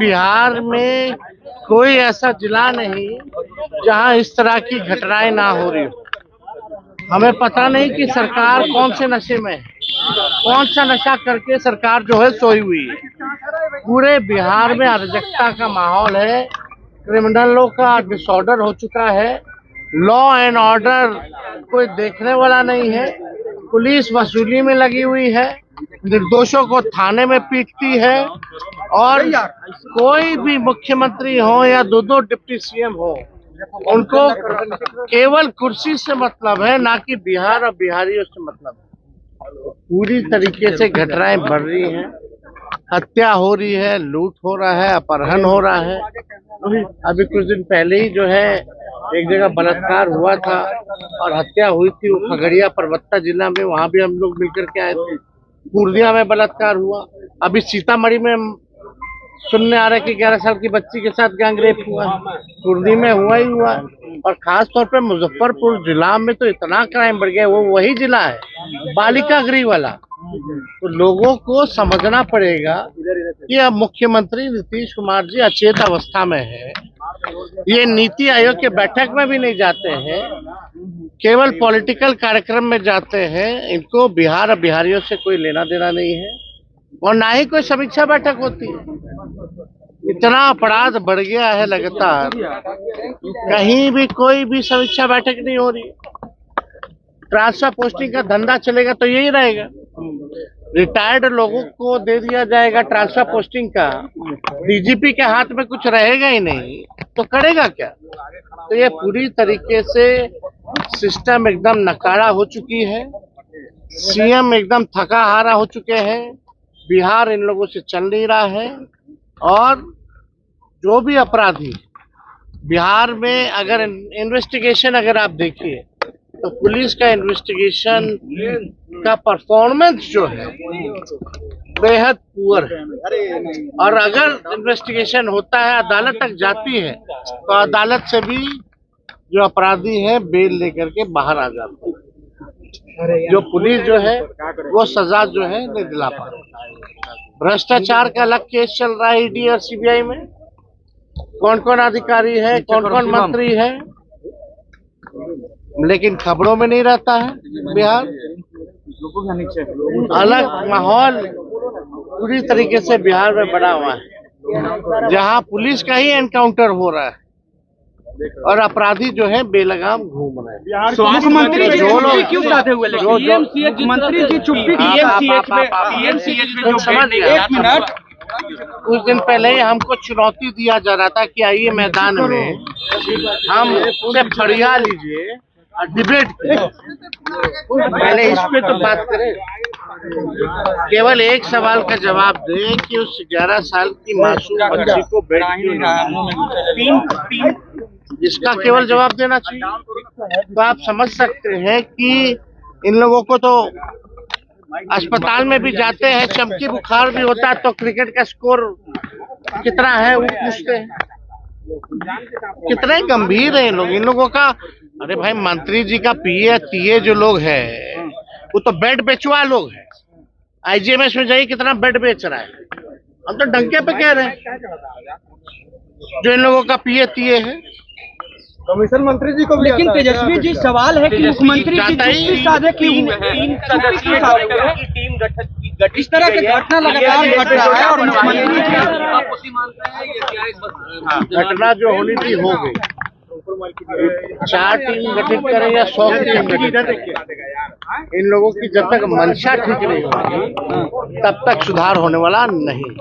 बिहार में कोई ऐसा जिला नहीं जहां इस तरह की घटनाएं ना हो रही हो। हमें पता नहीं कि सरकार कौन से नशे में है, कौन सा नशा करके सरकार जो है सोई हुई है। पूरे बिहार में अराजकता का माहौल है, क्रिमिनलों का डिसऑर्डर हो चुका है, लॉ एंड ऑर्डर कोई देखने वाला नहीं है, पुलिस वसूली में लगी हुई है, निर्दोषों को थाने में पीटती है और कोई भी मुख्यमंत्री हो या दो डिप्टी सीएम हो, उनको केवल कुर्सी से मतलब है, ना कि बिहार और बिहारियों से मतलब है। पूरी तरीके से घटनाएं बढ़ रही हैं, हत्या हो रही है, लूट हो रहा है, अपहरण हो रहा है। अभी कुछ दिन पहले ही जो है एक जगह बलात्कार हुआ था और हत्या हुई थी, वो खगड़िया परबत्ता जिला में, वहां भी हम लोग मिलकर के आए थे। पूर्णिया में बलात्कार हुआ, अभी सीतामढ़ी में सुनने आ रहा है कि 11 साल की बच्ची के साथ गैंग रेप हुआ, पूर्णिया में हुआ ही हुआ। और खास तौर पे मुजफ्फरपुर जिला में तो इतना क्राइम बढ़ गया, वो वही जिला है बालिका गृह वाला। तो लोगों को समझना पड़ेगा कि अब मुख्यमंत्री नीतीश कुमार जी अचेत अवस्था में है, ये नीति आयोग के बैठक में भी नहीं जाते हैं, केवल पॉलिटिकल कार्यक्रम में जाते हैं। इनको बिहार और बिहारियों से कोई लेना देना नहीं है और ना ही कोई समीक्षा बैठक होती है। इतना अपराध बढ़ गया है लगातार, कहीं भी कोई भी समीक्षा बैठक नहीं हो रही। ट्रांसफर पोस्टिंग का धंधा चलेगा तो यही रहेगा, रिटायर्ड लोगों को दे दिया जाएगा ट्रांसफर पोस्टिंग का, डीजीपी के हाथ में कुछ रहेगा ही नहीं तो करेगा क्या। तो ये पूरी तरीके से सिस्टम एकदम नकारा हो चुकी है, सीएम एकदम थका हारा हो चुके हैं, बिहार इन लोगों से चल नहीं रहा है। और जो भी अपराधी बिहार में, अगर इन्वेस्टिगेशन अगर आप देखिए तो पुलिस का इन्वेस्टिगेशन का परफॉर्मेंस जो है बेहद पुअर है। और अगर इन्वेस्टिगेशन होता है, अदालत तक जाती है, तो अदालत से भी जो अपराधी है बेल लेकर के बाहर आ जाते हैं। जो पुलिस जो है वो सजा जो है नहीं दिला पा रही। भ्रष्टाचार का अलग केस चल रहा है ईडी और सीबीआई में, कौन कौन अधिकारी है, कौन कौन मंत्री है, लेकिन खबरों में नहीं रहता है। बिहार अलग माहौल पूरी तरीके से बिहार में बना हुआ है, जहां पुलिस का ही एनकाउंटर हो रहा है और अपराधी जो है बेलगाम घूम रहे हैं। मुख्यमंत्री जी क्यों चाहते हुए मुख्यमंत्री जी चुप्पी कुछ दिन पहले ही हमको चुनौती दिया जा रहा था कि आइए मैदान में हम उससे फरिया लीजिए और डिबेट करें। पहले इस पे तो बात करें, केवल एक सवाल का जवाब दें कि उस 11 साल की मासूम बच्ची को बेड क्यों नहीं, इसका केवल जवाब देना चाहिए। तो आप समझ सकते हैं कि इन लोगों को तो अस्पताल में भी जाते हैं, चमकी बुखार भी होता है तो क्रिकेट का स्कोर कितना है वो पूछते हैं। कितने गंभीर है इन लोगों का। अरे भाई, मंत्री जी का पीए तीए जो लोग हैं वो तो बेड बेचवा लोग हैं। आईजीएमएस में जाइए कितना बेड बेच रहा है, हम तो डंके पे कह रहे हैं। जो इन लोगों का पीए तीए है, कमीशन मंत्री जी को भी। लेकिन तेजस्वी जी, सवाल है कि मुख्यमंत्री जी चुप्पी साधे क्यों हुए हैं? इस तरह की घटना लगातार घट रहा है और मुख्यमंत्री घटना जो होनी थी हो गई। 4 टीम गठित करें या 100 टीम गठित करें, इन लोगों की जब तक मंशा ठीक नहीं होगी तब तक सुधार होने वाला नहीं।